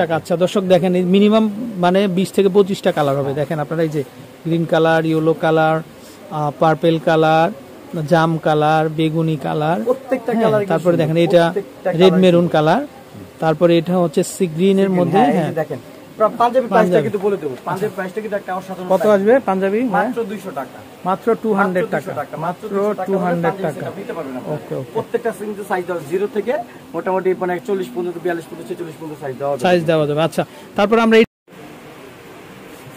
টাকা। আচ্ছা দর্শক দেখেন মিনিমাম মানে 20 থেকে 25টা কালার হবে। দেখেন আপনারা এই যে green colour, yellow colour, purple colour, জাম কালার, বেগুনি কালার, প্রত্যেকটা কালার। তারপরে দেখেন এটা রেড মেরুন কালার, তারপরে এটা হচ্ছে সি গ্রিনের মধ্যে। হ্যাঁ দেখেন পাঞ্জাবি প্রাইসটা কিন্তু বলে দেব। পাঞ্জাবি প্রাইসটা কিন্তু একটা অসাধারণ। কত আসবে পাঞ্জাবি? মাত্র 200 টাকা, মাত্র 200 টাকা, মাত্র 200 টাকা। নিতে পারবেন ওকে ওকে। প্রত্যেকটা কিন্তু সাইজ দাও 0 থেকে মোটামুটি মানে 40 পর্যন্ত, 42 পর্যন্ত, 46 পর্যন্ত সাইজ দেওয়া যাবে। আচ্ছা তারপর আমরা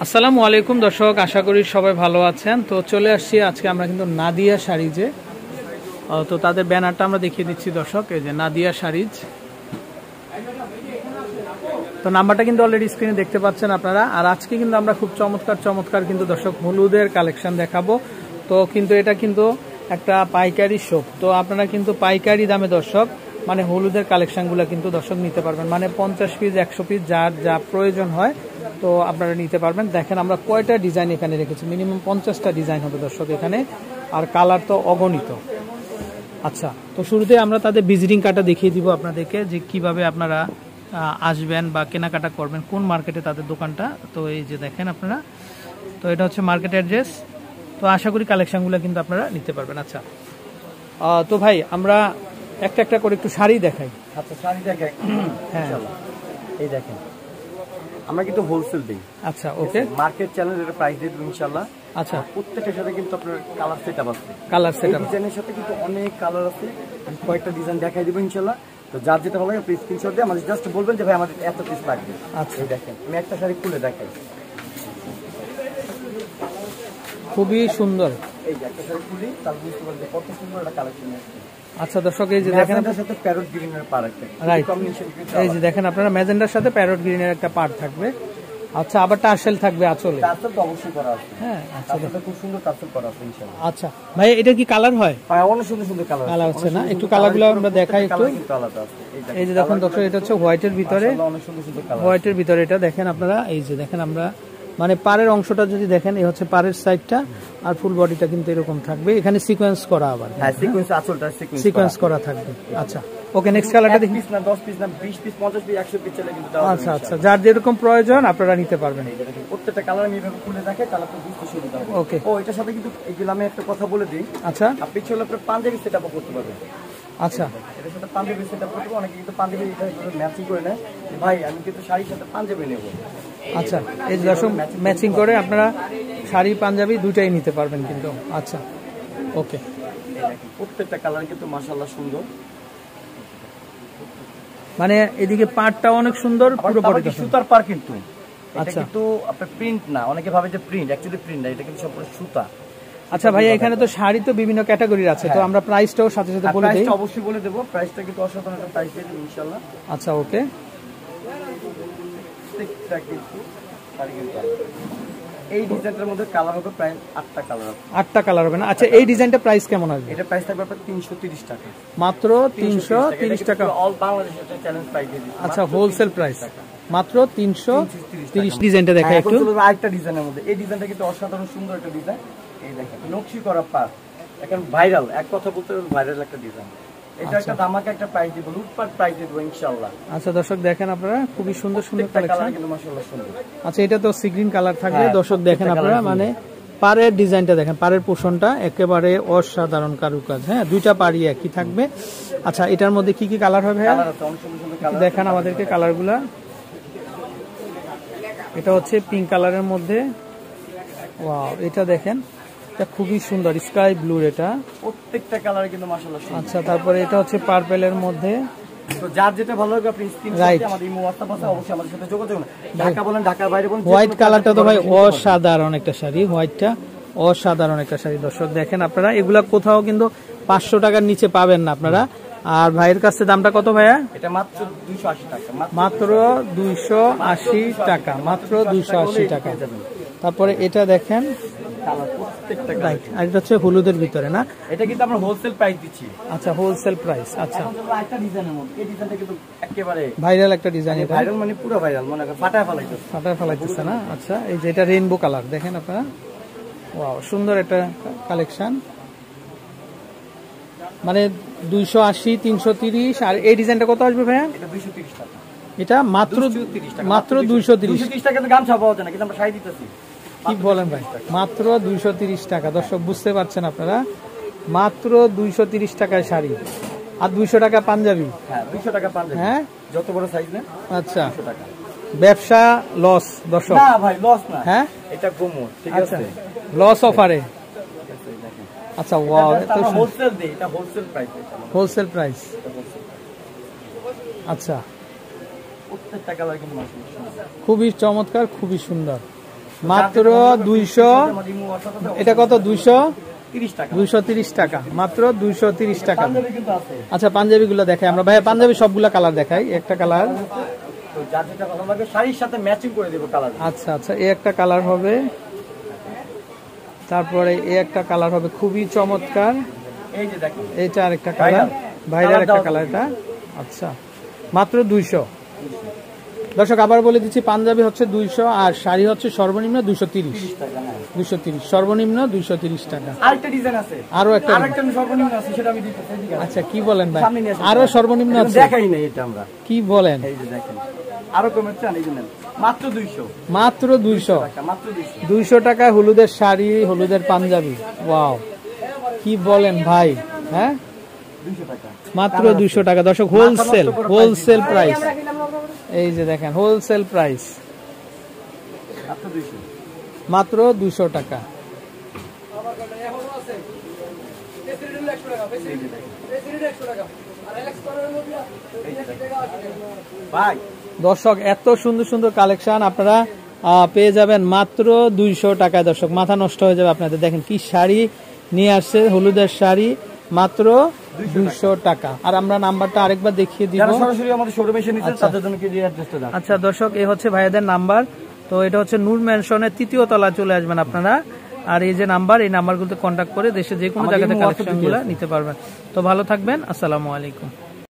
আসসালামু আলাইকুম দর্শক, আশা করি সবাই ভালো আছেন। তো চলে আসছি আজকে আমরা কিন্তু নাদিয়া শাড়িজে। তো তাদের ব্যানারটা আমরা দেখিয়ে দিচ্ছি দর্শক, এই যে নাদিয়া শাড়িজ। তো নাম্বারটা কিন্তু অলরেডি স্ক্রিনে দেখতে পাচ্ছেন আপনারা। আর আজকে কিন্তু আমরা খুব চমৎকার কিন্তু দর্শক হলুদের কালেকশন দেখাবো। তো কিন্তু এটা কিন্তু একটা পাইকারি শপ, তো আপনারা কিন্তু পাইকারি দামে দর্শক মানে হলুদের কালেকশনগুলো কিন্তু দর্শক নিতে পারবেন, মানে 50 পিস 100 পিস যার যা প্রয়োজন হয় তো আপনারা নিতে পারবেন। দেখেন আমরা কয়টা ডিজাইন এখানে রেখেছি, মিনিমাম 50টা ডিজাইন হবে দর্শক এখানে, আর কালার তো অগণিত। আচ্ছা তো শুরুতে আমরা তাদের ভিজিটিং কার্ডটা দেখিয়ে দিব আপনাদেরকে, যে কিভাবে আপনারা আসবেন বা কেনাকাটা করবেন, কোন মার্কেটে তাদের দোকানটা। তো এই যে দেখেন আপনারা, তো এটা হচ্ছে মার্কেট অ্যাড্রেস। তো আশা করি কালেকশনগুলো কিন্তু আপনারা নিতে পারবেন। আচ্ছা তো ভাই আমরা একটা একটা করে একটু শাড়ি দেখাই। আচ্ছা শাড়ি দেখাই। হ্যাঁ এই দেখেন আমরা কিন্তু হোলসেল দেই। আচ্ছা ওকে, মার্কেট চ্যানেল এর প্রাইস দিয়ে দেব ইনশাআল্লাহ। আচ্ছা প্রত্যেকটার সাথে কিন্তু আপনার কালার সেটআপ আছে, কালার সেটআপ ডিজাইনের সাথে কিন্তু অনেক কালার আছে। আমি কয়েকটা ডিজাইন দেখাই দেব ইনশাআল্লাহ। তো যার যেটা ভালো লাগে প্লিজ স্ক্রিনশট দিয়ে আমাদের জাস্ট বলবেন যে ভাই আমাদের এত পিস লাগবে। আচ্ছা এই দেখেন আমি একটা শাড়ি খুলে দেখাই, খুবই সুন্দর। এই যে একটা শাড়ি খুলি তাহলে বুঝতে পারবেন যে কত সুন্দর একটা কালেকশন আছে। আচ্ছা দর্শক এই যে দেখেন এর সাথে প্যারট গ্রিনের পার একটা রাইট, এই যে দেখেন আপনারা ম্যাজেন্ডার সাথে প্যারট গ্রিনের একটা পার্ট থাকবে। আচ্ছা আবার টার্সেল থাকবে আঁচলে। টার্সেল তো অবশ্যই করা আছে। হ্যাঁ আচ্ছা এটা খুব সুন্দর টার্সেল করা আছে ইনশাআল্লাহ। আচ্ছা ভাই এটা কি কালার হয়? হ্যাঁ অনেক সুন্দর কালার আছে না? একটু কালারগুলো আমরা দেখাই একটু। এই যে দেখুন দর্শক এটা হচ্ছে হোয়াইটের ভিতরে, অনেক সুন্দর কালার হোয়াইটের ভিতরে এটা দেখেন আপনারা। এই যে দেখেন আমরা মানে পাড়ের অংশটা যদি দেখেন, এই হচ্ছে পাড়ের সাইডটা, আর ফুল বডিটা কিন্তু এরকম থাকবে। এখানে সিকোয়েন্স করা আবার, হ্যাঁ সিকোয়েন্স আঁচলটা সিকোয়েন্স করা থাকবে। আচ্ছা ওকে, নেক্সট কালারটা দেখি। পিস না 10 পিস না 20 পিস 50 পিস 100 পিস চলে কিন্তু দাও। আচ্ছা আচ্ছা যার যেরকম প্রয়োজন আপনারা নিতে পারবেন। প্রত্যেকটা কালার আমি এভাবে খুলে দেখাই তাহলে আপনি বুঝতে সুবিধা হবে। ওকে ও এটার সাথে কিন্তু এইগুলো আমি একটা কথা বলে দিই। আচ্ছা আপনি চলে আপনার পাঞ্জাবি সেটআপ করতে পারবেন। আচ্ছা এটার সাথে পাঞ্জাবি সেটআপ করতে অনেকে কিন্তু পাঞ্জাবি এটা ম্যাচিং করে নেয়, ভাই আমি কিন্তু শাড়ির সাথে পাঞ্জাবি নেব। আচ্ছা এই দর্শক ম্যাচিং করে আপনারা শাড়ি পাঞ্জাবি দুটাই নিতে পারবেন কিন্তু। আচ্ছা ওকে, প্রত্যেকটা কালার কিন্তু মাশাআল্লাহ সুন্দর, মানে এদিকে পাড়টা অনেক সুন্দর, পুরো বডি সুতার পাড় কিন্তু। এটা কিন্তু আপনার প্রিন্ট না, অনেকে ভাবে যে প্রিন্ট, অ্যাকচুয়ালি প্রিন্ট না, এটা কিন্তু সম্পূর্ণ সুতা। আচ্ছা ভাই এখানে তো শাড়ি তো বিভিন্ন ক্যাটাগরির আছে, তো আমরা প্রাইসটাও সাথে সাথে বলে দেই। প্রাইসটা অবশ্যই বলে দেব, প্রাইসটা কিন্তু অসাধারণ একটা প্রাইস দিয়ে দেব ইনশাআল্লাহ। আচ্ছা ওকে, প্রত্যেকটা কিন্তু শাড়ি কিন্তু এই ডিজাইনটার মধ্যে কালার হবে প্রায় 8টা কালার আছে। 8টা কালার হবে না? আচ্ছা এই ডিজাইনটা প্রাইস কেমন আসবে? এটা প্রাইস থাকবে আপনার 330 টাকা, মাত্র 330 টাকা। অল বাংলাদেশে এটা চ্যালেঞ্জ প্রাইস দিয়ে দিচ্ছি। আচ্ছা হোলসেল প্রাইস মাত্র 330। ডিজাইনটা দেখাই একটু। আরেকটা ডিজাইনের মধ্যে, এই ডিজাইনটা কিন্তু অসাধারণ সুন্দর একটা ডিজাইন। এই দেখেন নকশি করা পার, এখন ভাইরাল, এক কথা বলতে ভাইরাল একটা ডিজাইন। এটা একটা ধামাকা একটা প্রাইস দিব, লুটপাট প্রাইস দিব ইনশাআল্লাহ। আচ্ছা দর্শক দেখেন আপনারা খুবই সুন্দর কালেকশন কিন্তু মাশাআল্লাহ সুন্দর। আচ্ছা এটা তো সি গ্রিন কালার থাকবে দর্শক দেখেন আপনারা, মানে পাড়ের ডিজাইনটা দেখেন, পাড়ের পোষণটা একেবারে অসাধারণ কারুকাজ। হ্যাঁ দুইটা পাড়ি একই থাকবে। আচ্ছা এটার মধ্যে কি কি কালার হবে? দেখেন আমাদেরকে কালারগুলা। এটা হচ্ছে পিঙ্ক কালারের মধ্যে, ওয়াও এটা দেখেন, এটা খুবই সুন্দর স্কাই ব্লু, এটা প্রত্যেকটা কালার কিন্তু মাশাআল্লাহ সুন্দর। আচ্ছা তারপরে এটা হচ্ছে পার্পলের মধ্যে। তো যার যেটা ভালো লাগে আপনি স্ক্রিনশট আমাদের ইমো WhatsApp আছে, অবশ্যই আমাদের সাথে যোগাযোগ করুন। ঢাকা বলেন, ঢাকার বাইরে বলেন। হোয়াইট কালারটা তো ভাই অসাধারণ একটা শাড়ি, হোয়াইটটা অসাধারণ একটা শাড়ি দর্শক দেখেন আপনারা। এগুলা কোথাও কিন্তু 500 টাকার নিচে পাবেন না আপনারা। আর ভাইয়ের কাছে দামটা কত ভাইয়া? এটা মাত্র 280 টাকা, মাত্র 280 টাকা, মাত্র 280 টাকা। তারপরে এটা দেখেন রাইট, আর এটা হচ্ছে হলুদের ভিতরে না? এটা কিন্তু আমরা হোলসেল প্রাইস দিচ্ছি। আচ্ছা হোলসেল প্রাইস। আচ্ছা একটা ডিজাইনের মধ্যে, এই ডিজাইনটা কিন্তু একেবারে ভাইরাল একটা ডিজাইন, এটা ভাইরাল মানে পুরো ভাইরাল, মনে করেন ফাটায় ফেলাইতেছে না? আচ্ছা এই যে এটা রেইনবো কালার দেখেন আপনারা, ওয়াও সুন্দর একটা কালেকশন, মানে 280 330। আর এই ডিজাইনটা কত আসবে ভাইয়া? এটা 230 টাকা, এটা মাত্র 230 টাকা কিন্তু গামছা পাওয়া যায় না, কিন্তু আমরা শাড়ি দিতেছি। কি বলেন ভাই, মাত্র 230 টাকা। দর্শক বুঝতে পারছেন আপনারা, মাত্র 230 টাকায় শাড়ি আর 200 টাকা পাঞ্জাবি। হ্যাঁ 200 টাকা পাঞ্জাবি, হ্যাঁ যত বড় সাইজ না। আচ্ছা 200 টাকা। ব্যবসা লস দর্শক? না ভাই লস না, হ্যাঁ এটা গোমর, ঠিক আচ্ছা আছে। লস অফারে। আচ্ছা ওয়াও, এত হোলসেল দেই, এটা হোলসেল প্রাইস, হোলসেল প্রাইস। আচ্ছা প্রত্যেকটা কালার কিন্তু মাশাআল্লাহ খুবই চমৎকার, খুবই সুন্দর। মাত্র 200, এটা কত? 230 টাকা। 230 টাকা, মাত্র 230 টাকা। পাঞ্জাবি কিন্তু আছে। আচ্ছা পাঞ্জাবি গুলো দেখাই আমরা ভাইয়া, পাঞ্জাবি সবগুলা কালার দেখাই। একটা কালার, তো যার যেটা ভালো লাগে শাড়ির সাথে ম্যাচিং করে দেব কালার। আচ্ছা আচ্ছা এই একটা কালার হবে, তারপরে এই একটা কালার হবে খুবই চমৎকার। এই যে দেখেন এইটা আরেকটা কালার, ভাইরাল একটা কালার এটা। আচ্ছা মাত্র 200। দর্শক আবার বলে দিচ্ছি, পাঞ্জাবি হচ্ছে 200 আর শাড়ি হচ্ছে সর্বনিম্ন 230 টাকা। হ্যাঁ 230 সর্বনিম্ন 230 টাকা। আরেকটা ডিজাইন আছে, আরেকটা সর্বনিম্ন আছে, সেটা আমি দিতেছি। আচ্ছা কি বলেন ভাই, সামনে নিয়ে আসেন। আরো সর্বনিম্ন আছে? দেখাই নাই এটা আমরা। কি বলেন, এই যে দেখেন আরো কমে চান, এই যে নেন মাত্র 200। মাত্র 200 টাকা, মাত্র 200। 200 টাকায় হলুদের শাড়ি, হলুদের পাঞ্জাবি। ওয়াও কি বলেন ভাই, হ্যাঁ 200 টাকা, মাত্র 200 টাকা। দর্শক হোলসেল, হোলসেল প্রাইস। এই যে দেখেন হোলসেল প্রাইস মাত্র 200, মাত্র 200 টাকা। ভাই দর্শক এত সুন্দর সুন্দর কালেকশন আপনারা পেয়ে যাবেন মাত্র 200 টাকায়। দর্শক মাথা নষ্ট হয়ে যাবে আপনাদের। দেখেন কি শাড়ি নিয়ে আসছে, হলুদের শাড়ি মাত্র 200 টাকা। আর আমরা নাম্বারটা আরেকবার দেখিয়ে দিব। সরাসরি আমাদের শোরুমে এসে নিতে তাদের জন্য কি অ্যাড্রেসটা দাও। আচ্ছা দর্শক এই হচ্ছে ভাইয়াদের নাম্বার। তো এটা হচ্ছে নূর ম্যানশনের 3য় তলায় চলে আসবেন আপনারা। আর এই যে নাম্বার, এই নাম্বারগুলোতে কন্ট্যাক্ট করে দেশে যে কোনো জায়গাতে কালেকশনগুলো নিতে পারবেন। তো ভালো থাকবেন, আসসালামু আলাইকুম।